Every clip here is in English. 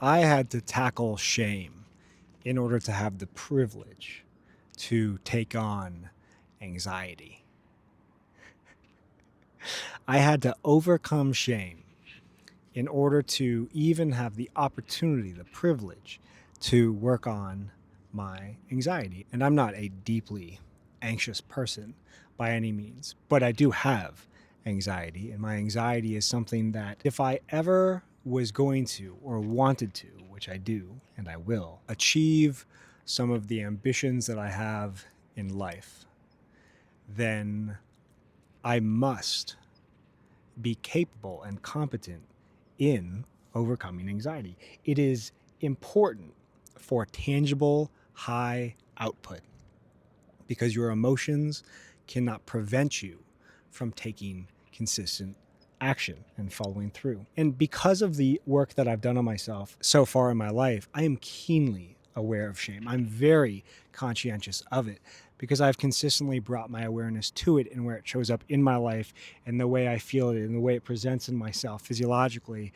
I had to tackle shame in order to have the privilege to take on anxiety. I had to overcome shame in order to even have the opportunity, the privilege to work on my anxiety. And I'm not a deeply anxious person by any means, but I do have anxiety. And my anxiety is something that if I ever was going to or wanted to, which I do and I will, achieve some of the ambitions that I have in life, then I must be capable and competent in overcoming anxiety. It is important for tangible, high output because your emotions cannot prevent you from taking consistent action and following through. And because of the work that I've done on myself so far in my life, I am keenly aware of shame. I'm very conscientious of it because I've consistently brought my awareness to it and where it shows up in my life and the way I feel it and the way it presents in myself physiologically,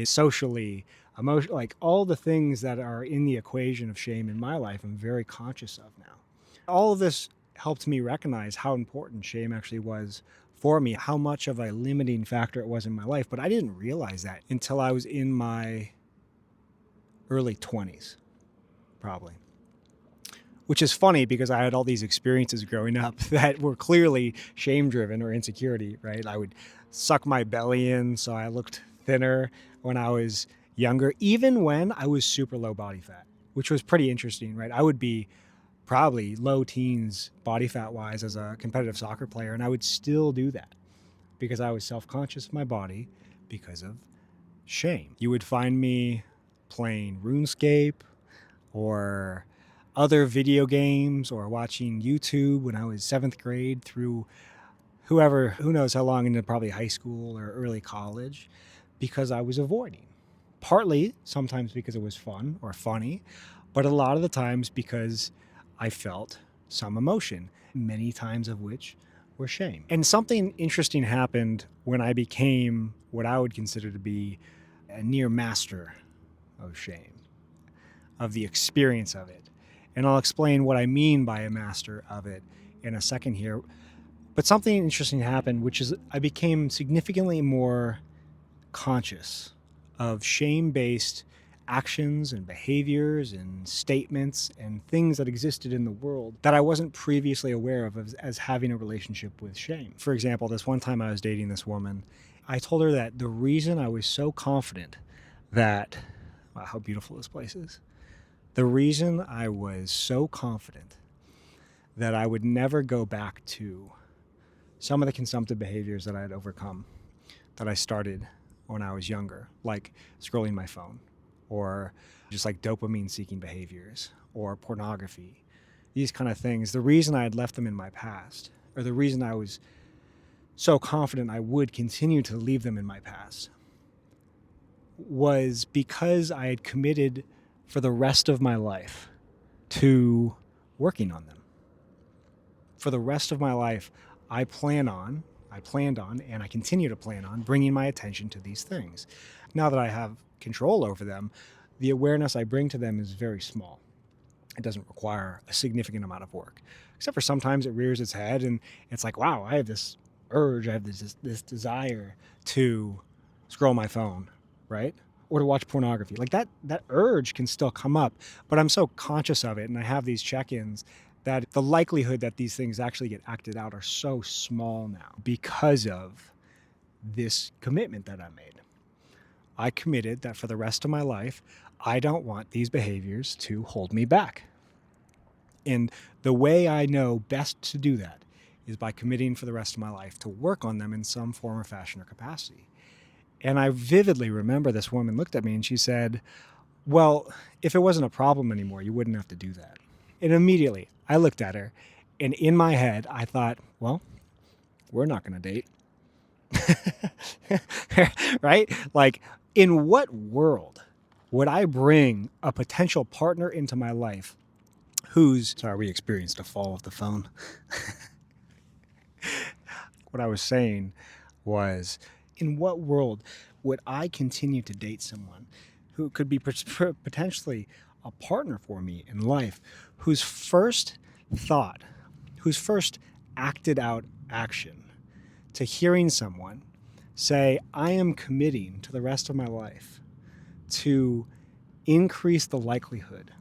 socially, emotionally, like all the things that are in the equation of shame in my life, I'm very conscious of now. All of this helped me recognize how important shame actually was for me, how much of a limiting factor it was in my life. But I didn't realize that until I was in my early 20s, probably. Which is funny because I had all these experiences growing up that were clearly shame driven or insecurity, right? I would suck my belly in so I looked thinner when I was younger, even when I was super low body fat, which was pretty interesting, right? I would be probably low teens body fat wise as a competitive soccer player, and I would still do that because I was self-conscious of my body because of shame. You would find me playing RuneScape or other video games or watching YouTube when I was 7th grade through who knows how long into probably high school or early college because I was avoiding. Partly sometimes because it was fun or funny, but a lot of the times because I felt some emotion, many times of which were shame. And something interesting happened when I became what I would consider to be a near master of shame, of the experience of it. And I'll explain what I mean by a master of it in a second here. But something interesting happened, which is I became significantly more conscious of shame-based actions and behaviors and statements and things that existed in the world that I wasn't previously aware of as having a relationship with shame. For example, this one time I was dating this woman, I told her that the reason I was so confident that, wow, how beautiful this place is. The reason I was so confident that I would never go back to some of the consumptive behaviors that I had overcome, that I started when I was younger, like scrolling my phone or just like dopamine seeking behaviors or pornography, these kind of things. The reason I had left them in my past, or the reason I was so confident I would continue to leave them in my past, was because I had committed for the rest of my life to working on them. For the rest of my life, I planned on, and I continue to plan on bringing my attention to these things. Now that I have control over them, the awareness I bring to them is very small. It doesn't require a significant amount of work, except for sometimes it rears its head and it's like, wow, I have this urge, I have this desire to scroll my phone, right? Or to watch pornography. Like that urge can still come up, but I'm so conscious of it and I have these check-ins that the likelihood that these things actually get acted out are so small now because of this commitment that I made. I committed that for the rest of my life, I don't want these behaviors to hold me back. And the way I know best to do that is by committing for the rest of my life to work on them in some form or fashion or capacity. And I vividly remember this woman looked at me and she said, well, if it wasn't a problem anymore, you wouldn't have to do that. And immediately I looked at her and in my head, I thought, well, we're not going to date. Right? Like, in what world would I bring a potential partner into my life who's, sorry, we experienced a fall of the phone. What I was saying was, in what world would I continue to date someone who could be potentially a partner for me in life, whose first thought, whose first acted out action to hearing someone say, I am committing to the rest of my life to increase the likelihood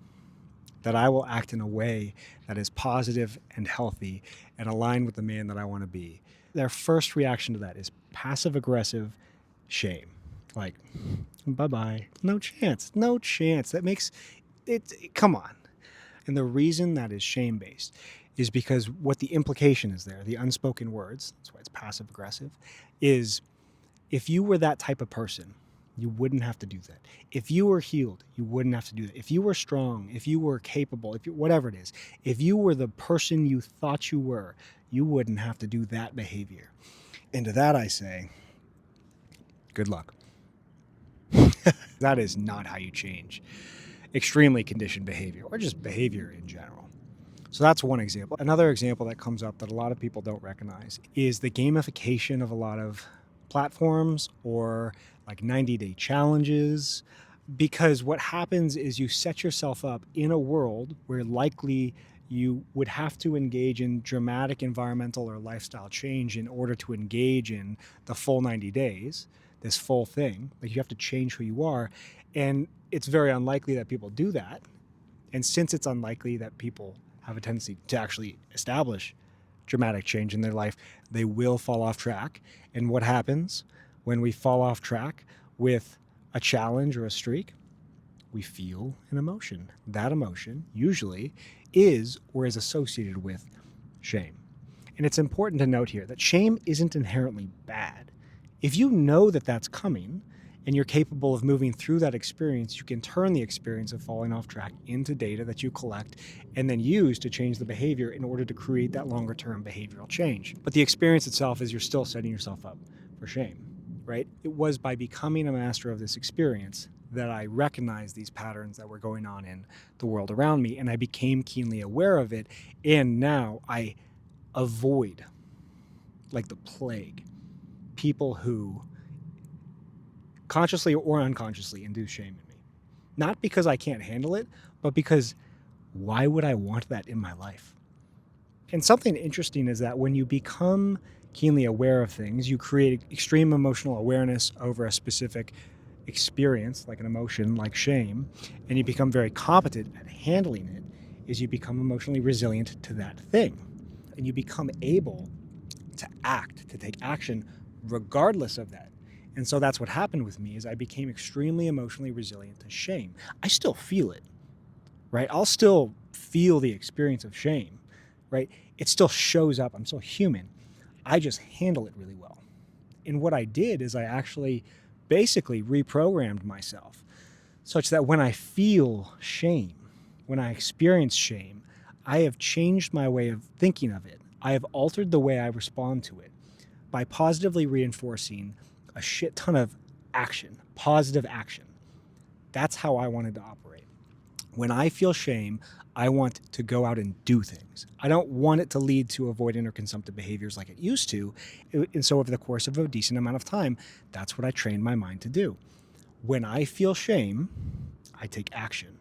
that I will act in a way that is positive and healthy and aligned with the man that I want to be. Their first reaction to that is passive aggressive shame. Like, bye-bye. No chance. No chance. That makes it, come on. And the reason that is shame-based is because what the implication is there, the unspoken words, that's why it's passive aggressive, is if you were that type of person, you wouldn't have to do that. If you were healed, you wouldn't have to do that. If you were strong, if you were capable, if you, whatever it is, if you were the person you thought you were, you wouldn't have to do that behavior. And to that I say, good luck. That is not how you change extremely conditioned behavior, or just behavior in general. So that's one example. Another example that comes up that a lot of people don't recognize is the gamification of a lot of platforms, or like 90-day challenges, because what happens is you set yourself up in a world where likely you would have to engage in dramatic environmental or lifestyle change in order to engage in the full 90 days, this full thing. Like, you have to change who you are. And it's very unlikely that people do that. And since it's unlikely that people have a tendency to actually establish dramatic change in their life, they will fall off track. And what happens when we fall off track with a challenge or a streak? We feel an emotion. That emotion usually is or is associated with shame. And it's important to note here that shame isn't inherently bad. If you know that that's coming and you're capable of moving through that experience, you can turn the experience of falling off track into data that you collect and then use to change the behavior in order to create that longer term behavioral change. But the experience itself is you're still setting yourself up for shame, right? It was by becoming a master of this experience that I recognized these patterns that were going on in the world around me, and I became keenly aware of it. And now I avoid, like the plague, people who consciously or unconsciously induce shame in me. Not because I can't handle it, but because why would I want that in my life? And something interesting is that when you become keenly aware of things, you create extreme emotional awareness over a specific experience, like an emotion like shame, and you become very competent at handling it, is you become emotionally resilient to that thing. And you become able to act, to take action regardless of that. And so that's what happened with me, is I became extremely emotionally resilient to shame. I still feel it, right? I'll still feel the experience of shame, right? It still shows up. I'm still human. I just handle it really well. And what I did is I actually basically reprogrammed myself such that when I feel shame, when I experience shame, I have changed my way of thinking of it. I have altered the way I respond to it by positively reinforcing a shit ton of action, positive action. That's how I wanted to operate. When I feel shame, I want to go out and do things. I don't want it to lead to avoidant or consumptive behaviors like it used to. And so over the course of a decent amount of time, that's what I trained my mind to do. When I feel shame, I take action.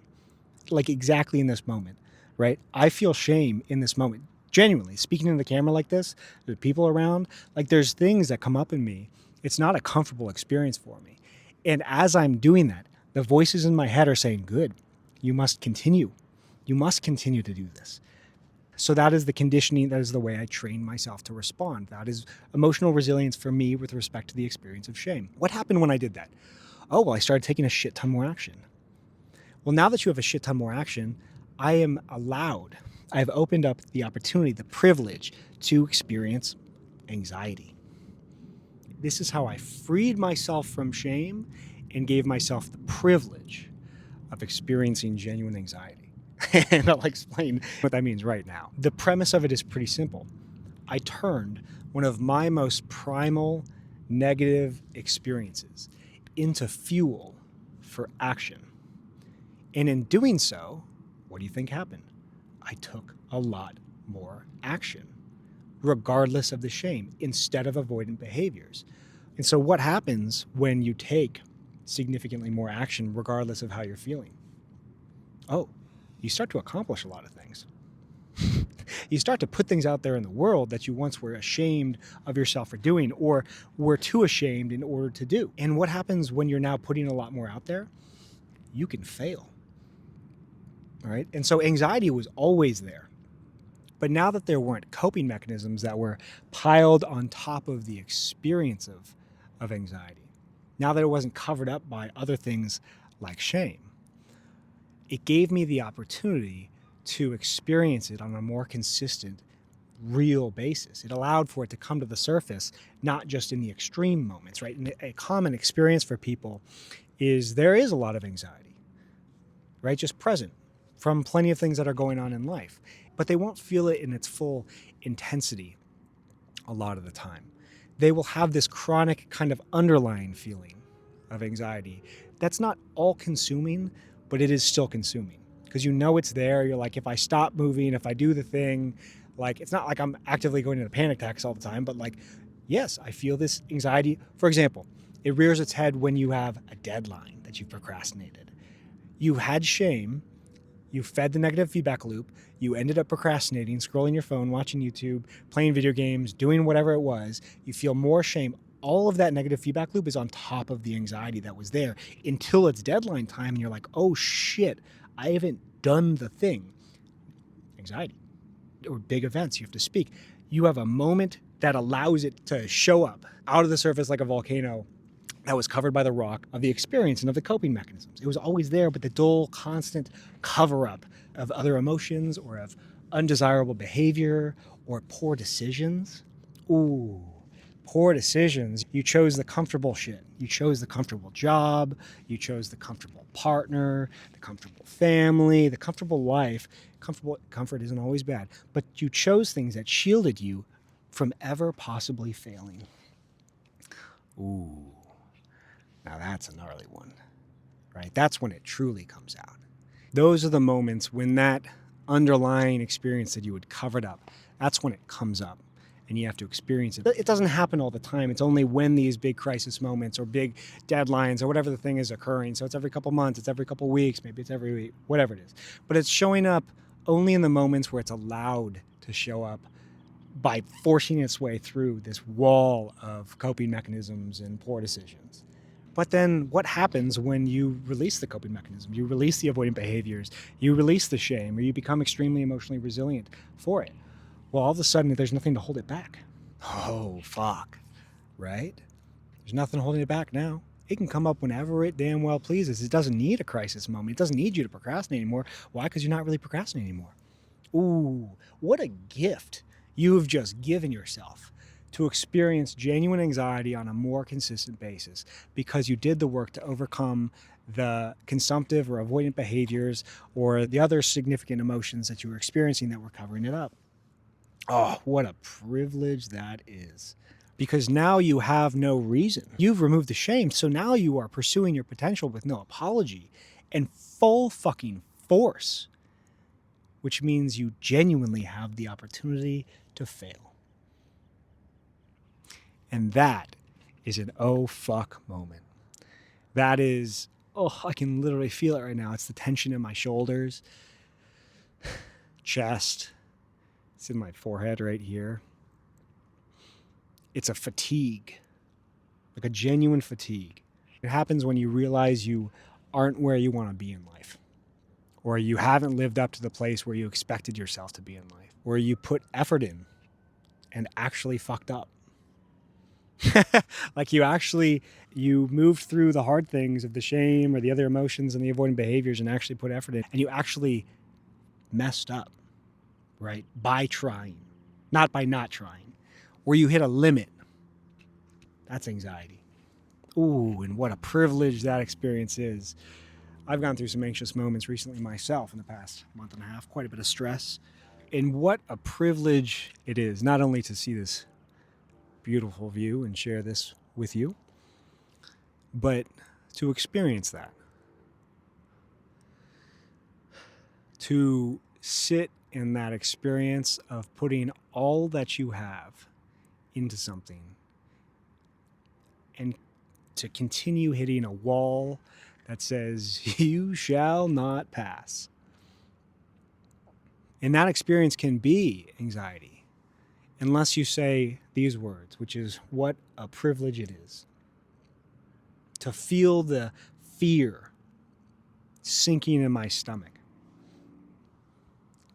Like exactly in this moment, right? I feel shame in this moment. Genuinely, speaking to the camera like this, there's people around, like there's things that come up in me. It's not a comfortable experience for me. And as I'm doing that, the voices in my head are saying, good, you must continue. You must continue to do this. So that is the conditioning. That is the way I train myself to respond. That is emotional resilience for me with respect to the experience of shame. What happened when I did that? Oh, well, I started taking a shit ton more action. Well, now that you have a shit ton more action, I am allowed, I've opened up the opportunity, the privilege to experience anxiety. This is how I freed myself from shame and gave myself the privilege of experiencing genuine anxiety. And I'll explain what that means right now. The premise of it is pretty simple. I turned one of my most primal negative experiences into fuel for action. And in doing so, what do you think happened? I took a lot more action, regardless of the shame, instead of avoidant behaviors. And so what happens when you take significantly more action regardless of how you're feeling. Oh, you start to accomplish a lot of things. You start to put things out there in the world that you once were ashamed of yourself for doing or were too ashamed in order to do. And what happens when you're now putting a lot more out there? You can fail. All right. And so anxiety was always there. But now that there weren't coping mechanisms that were piled on top of the experience of anxiety, now that it wasn't covered up by other things like shame, it gave me the opportunity to experience it on a more consistent, real basis. It allowed for it to come to the surface, not just in the extreme moments, right? And a common experience for people is there is a lot of anxiety, right? Just present from plenty of things that are going on in life, but they won't feel it in its full intensity a lot of the time. They will have this chronic kind of underlying feeling of anxiety that's not all consuming, but it is still consuming because you know it's there. You're like, if I stop moving, if I do the thing, like, it's not like I'm actively going into panic attacks all the time, but like, yes, I feel this anxiety. For example, it rears its head when you have a deadline that you've procrastinated. You had shame, you fed the negative feedback loop, you ended up procrastinating, scrolling your phone, watching YouTube, playing video games, doing whatever it was. You feel more shame. All of that negative feedback loop is on top of the anxiety that was there until it's deadline time and you're like, oh shit, I haven't done the thing. Anxiety. Or big events, you have to speak. You have a moment that allows it to show up out of the surface like a volcano that was covered by the rock of the experience and of the coping mechanisms. It was always there, but the dull, constant cover-up of other emotions or of undesirable behavior or poor decisions. Ooh, poor decisions. You chose the comfortable shit. You chose the comfortable job. You chose the comfortable partner, the comfortable family, the comfortable life. Comfort isn't always bad, but you chose things that shielded you from ever possibly failing. Ooh. Now that's a gnarly one, right? That's when it truly comes out. Those are the moments when that underlying experience that you had covered up, that's when it comes up and you have to experience it. It doesn't happen all the time. It's only when these big crisis moments or big deadlines or whatever the thing is occurring. So it's every couple months, it's every couple weeks, maybe it's every week, whatever it is. But it's showing up only in the moments where it's allowed to show up by forcing its way through this wall of coping mechanisms and poor decisions. But then what happens when you release the coping mechanism? You release the avoidant behaviors, you release the shame, or you become extremely emotionally resilient for it. Well, all of a sudden, there's nothing to hold it back. Oh, fuck. Right? There's nothing holding it back now. It can come up whenever it damn well pleases. It doesn't need a crisis moment. It doesn't need you to procrastinate anymore. Why? Because you're not really procrastinating anymore. Ooh, what a gift you've just given yourself to experience genuine anxiety on a more consistent basis because you did the work to overcome the consumptive or avoidant behaviors or the other significant emotions that you were experiencing that were covering it up. Oh, what a privilege that is. Because now you have no reason. You've removed the shame, so now you are pursuing your potential with no apology and full fucking force, which means you genuinely have the opportunity to fail. And that is an oh fuck moment. That is, oh, I can literally feel it right now. It's the tension in my shoulders, chest. It's in my forehead right here. It's a fatigue, like a genuine fatigue. It happens when you realize you aren't where you want to be in life, or you haven't lived up to the place where you expected yourself to be in life, where you put effort in and actually fucked up. Like you moved through the hard things of the shame or the other emotions and the avoidant behaviors and actually put effort in, and you actually messed up, right? By trying, not by not trying, where you hit a limit. That's anxiety. Ooh, and what a privilege that experience is. I've gone through some anxious moments recently myself in the past month and a half, quite a bit of stress. And what a privilege it is, not only to see this beautiful view and share this with you, but to experience that. To sit in that experience of putting all that you have into something and to continue hitting a wall that says, you shall not pass. And that experience can be anxiety, unless you say these words, which is what a privilege it is to feel the fear sinking in my stomach,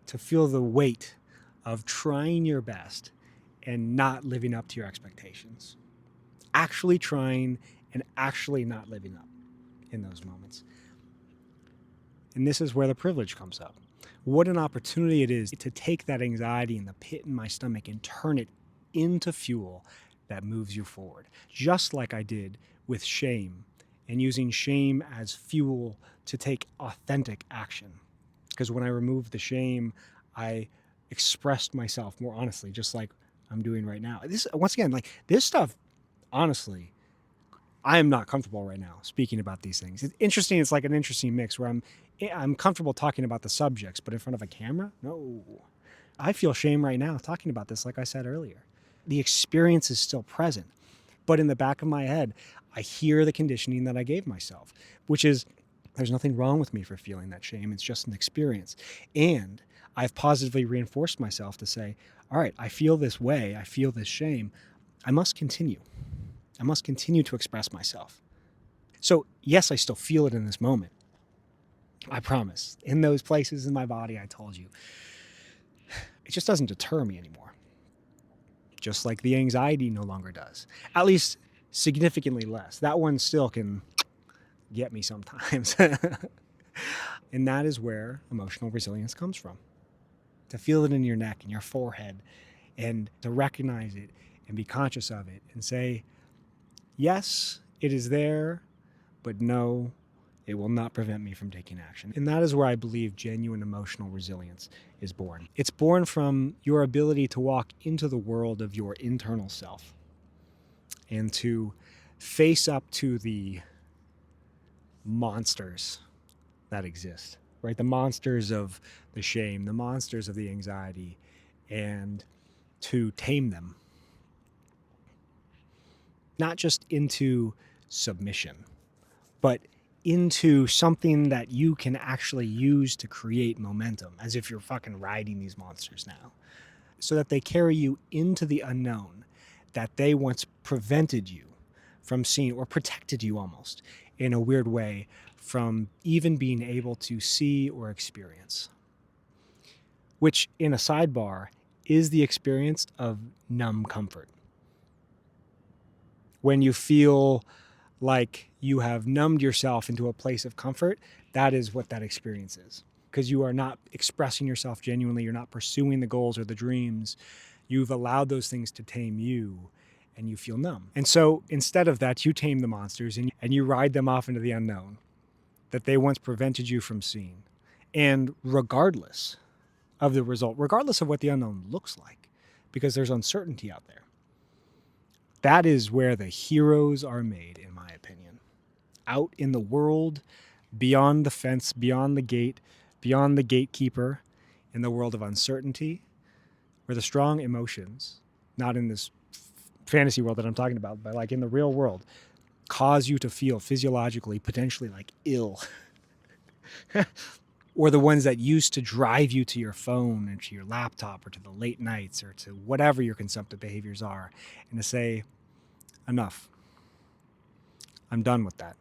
to feel the weight of trying your best and not living up to your expectations, actually trying and actually not living up in those moments. And this is where the privilege comes up. What an opportunity it is to take that anxiety and the pit in my stomach and turn it into fuel that moves you forward. Just like I did with shame, and using shame as fuel to take authentic action. Because when I removed the shame, I expressed myself more honestly, just like I'm doing right now. This, once again, like this stuff, honestly, I am not comfortable right now speaking about these things. It's interesting. It's like an interesting mix where I'm comfortable talking about the subjects, but in front of a camera, no. I feel shame right now talking about this, like I said earlier. The experience is still present, but in the back of my head, I hear the conditioning that I gave myself, which is there's nothing wrong with me for feeling that shame. It's just an experience. And I've positively reinforced myself to say, all right, I feel this way. I feel this shame. I must continue. I must continue to express myself. So yes, I still feel it in this moment. I promise. In those places in my body, I told you. It just doesn't deter me anymore. Just like the anxiety no longer does. At least significantly less. That one still can get me sometimes. And that is where emotional resilience comes from. To feel it in your neck and your forehead and to recognize it and be conscious of it and say, yes, it is there, but no, it will not prevent me from taking action. And that is where I believe genuine emotional resilience is born. It's born from your ability to walk into the world of your internal self and to face up to the monsters that exist, right? The monsters of the shame, the monsters of the anxiety, and to tame them. Not just into submission, but into something that you can actually use to create momentum, as if you're fucking riding these monsters now, so that they carry you into the unknown that they once prevented you from seeing, or protected you almost in a weird way from even being able to see or experience. Which, in a sidebar, is the experience of numb comfort. When you feel like you have numbed yourself into a place of comfort, that is what that experience is. Because you are not expressing yourself genuinely, you're not pursuing the goals or the dreams. You've allowed those things to tame you, and you feel numb. And so instead of that, you tame the monsters and you ride them off into the unknown that they once prevented you from seeing. And regardless of the result, regardless of what the unknown looks like, because there's uncertainty out there, that is where the heroes are made, in my opinion. Out in the world, beyond the fence, beyond the gate, beyond the gatekeeper, in the world of uncertainty, where the strong emotions, not in this fantasy world that I'm talking about, but like in the real world, cause you to feel physiologically, potentially like ill. Or the ones that used to drive you to your phone or to your laptop or to the late nights or to whatever your consumptive behaviors are, and to say, enough. I'm done with that.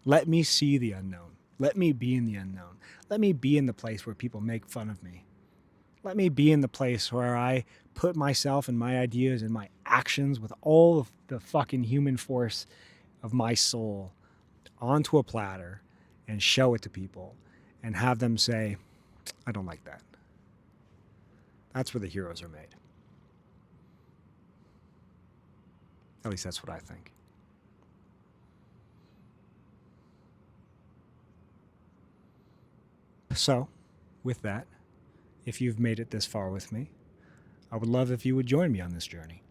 Let me see the unknown. Let me be in the unknown. Let me be in the place where people make fun of me. Let me be in the place where I put myself and my ideas and my actions with all of the fucking human force of my soul onto a platter and show it to people and have them say, I don't like that. That's where the heroes are made. At least that's what I think. So, with that, if you've made it this far with me, I would love if you would join me on this journey.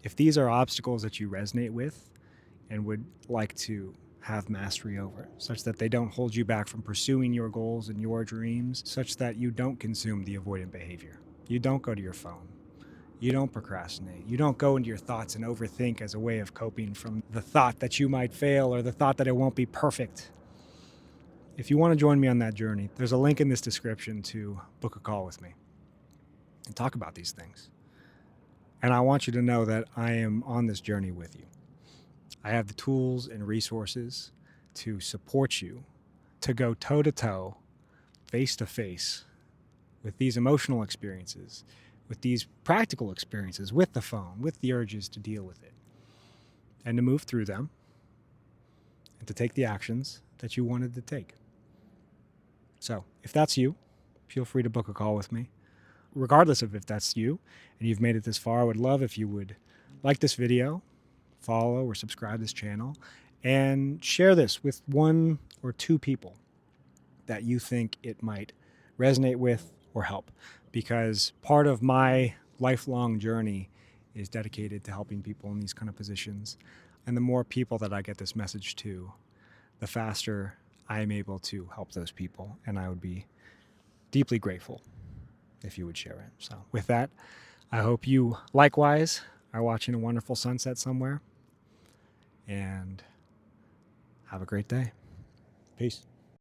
If these are obstacles that you resonate with and would like to have mastery over, such that they don't hold you back from pursuing your goals and your dreams, such that you don't consume the avoidant behavior, you don't go to your phone, You don't procrastinate. You don't go into your thoughts and overthink as a way of coping from the thought that you might fail or the thought that it won't be perfect. If you want to join me on that journey, there's a link in this description to book a call with me and talk about these things. And I want you to know that I am on this journey with you. I have the tools and resources to support you to go toe-to-toe, face-to-face with these emotional experiences, with these practical experiences, with the phone, with the urges to deal with it, and to move through them, and to take the actions that you wanted to take. So if that's you, feel free to book a call with me. Regardless of if that's you and you've made it this far, I would love if you would like this video, follow or subscribe this channel, and share this with 1 or 2 people that you think it might resonate with or help. Because part of my lifelong journey is dedicated to helping people in these kind of positions. And the more people that I get this message to, the faster I am able to help those people. And I would be deeply grateful if you would share it. So with that, I hope you likewise are watching a wonderful sunset somewhere. And have a great day. Peace.